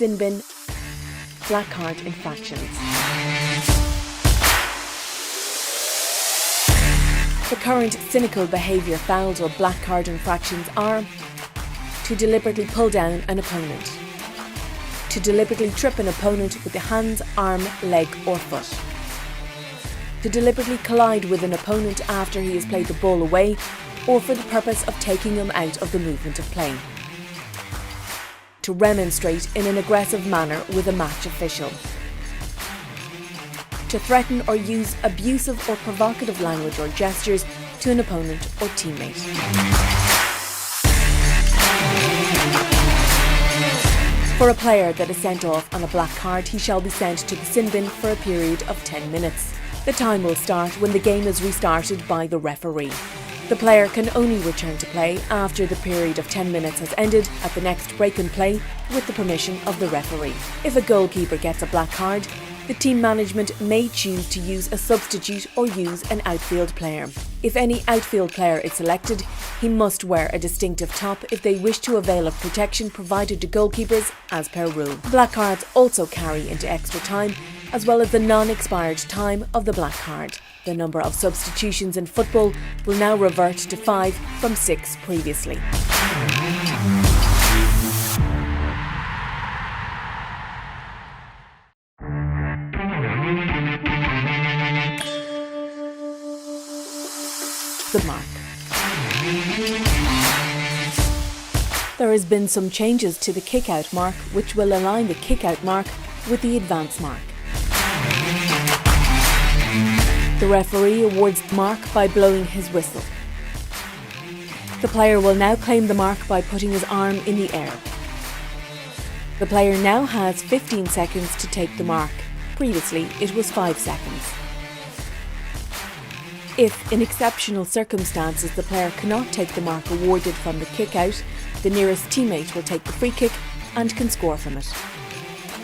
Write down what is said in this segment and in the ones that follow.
sin bin, black card infractions. The current cynical behaviour fouls or black card infractions are: to deliberately pull down an opponent, to deliberately trip an opponent with the hands, arm, leg or foot, to deliberately collide with an opponent after he has played the ball away or for the purpose of taking him out of the movement of play, to remonstrate in an aggressive manner with a match official, to threaten or use abusive or provocative language or gestures to an opponent or teammate. For a player that is sent off on a black card, he shall be sent to the sin bin for a period of 10 minutes. The time will start when the game is restarted by the referee. The player can only return to play after the period of 10 minutes has ended at the next break in play with the permission of the referee. If a goalkeeper gets a black card, the team management may choose to use a substitute or use an outfield player. If any outfield player is selected, he must wear a distinctive top if they wish to avail of protection provided to goalkeepers as per rule. Black cards also carry into extra time, as well as the non-expired time of the black card. The number of substitutions in football will now revert to 5 from 6 previously. The mark. There has been some changes to the kick-out mark which will align the kick-out mark with the advance mark. The referee awards the mark by blowing his whistle. The player will now claim the mark by putting his arm in the air. The player now has 15 seconds to take the mark. Previously, it was 5 seconds. If, in exceptional circumstances, the player cannot take the mark awarded from the kick-out, the nearest teammate will take the free kick and can score from it.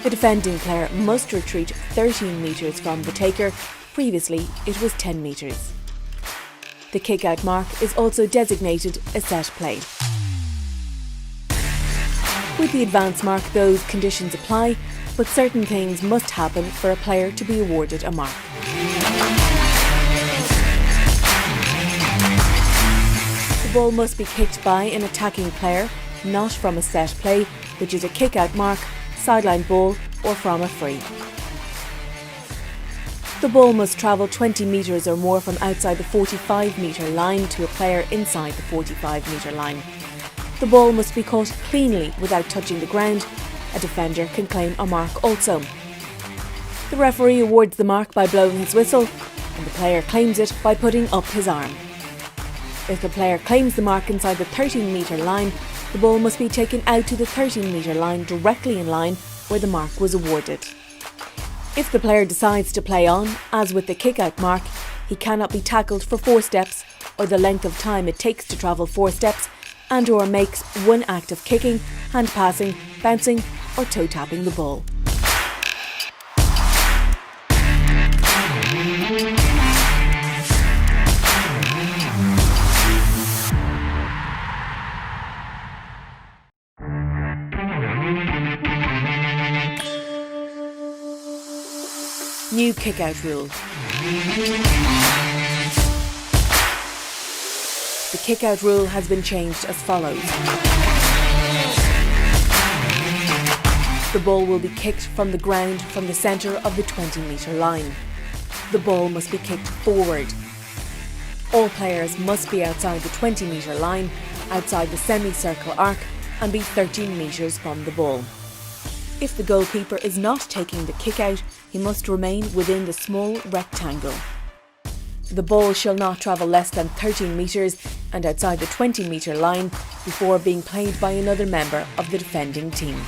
The defending player must retreat 13 metres from the taker. Previously, it was 10 metres. The kick-out mark is also designated a set play. With the advance mark, those conditions apply, but certain things must happen for a player to be awarded a mark. The ball must be kicked by an attacking player, not from a set play, which is a kick-out mark, sideline ball, or from a free. The ball must travel 20 metres or more from outside the 45-metre line to a player inside the 45-metre line. The ball must be caught cleanly without touching the ground. A defender can claim a mark also. The referee awards the mark by blowing his whistle, and the player claims it by putting up his arm. If the player claims the mark inside the 13-metre line, the ball must be taken out to the 13-metre line directly in line where the mark was awarded. If the player decides to play on, as with the kick-out mark, he cannot be tackled for 4 steps or the length of time it takes to travel 4 steps, and/or makes one act of kicking, hand passing, bouncing or toe tapping the ball. New kick-out rule. The kick-out rule has been changed as follows. The ball will be kicked from the ground from the centre of the 20-metre line. The ball must be kicked forward. All players must be outside the 20-metre line, outside the semicircle arc, and be 13 metres from the ball. If the goalkeeper is not taking the kick-out, he must remain within the small rectangle. The ball shall not travel less than 13 metres and outside the 20-metre line before being played by another member of the defending team.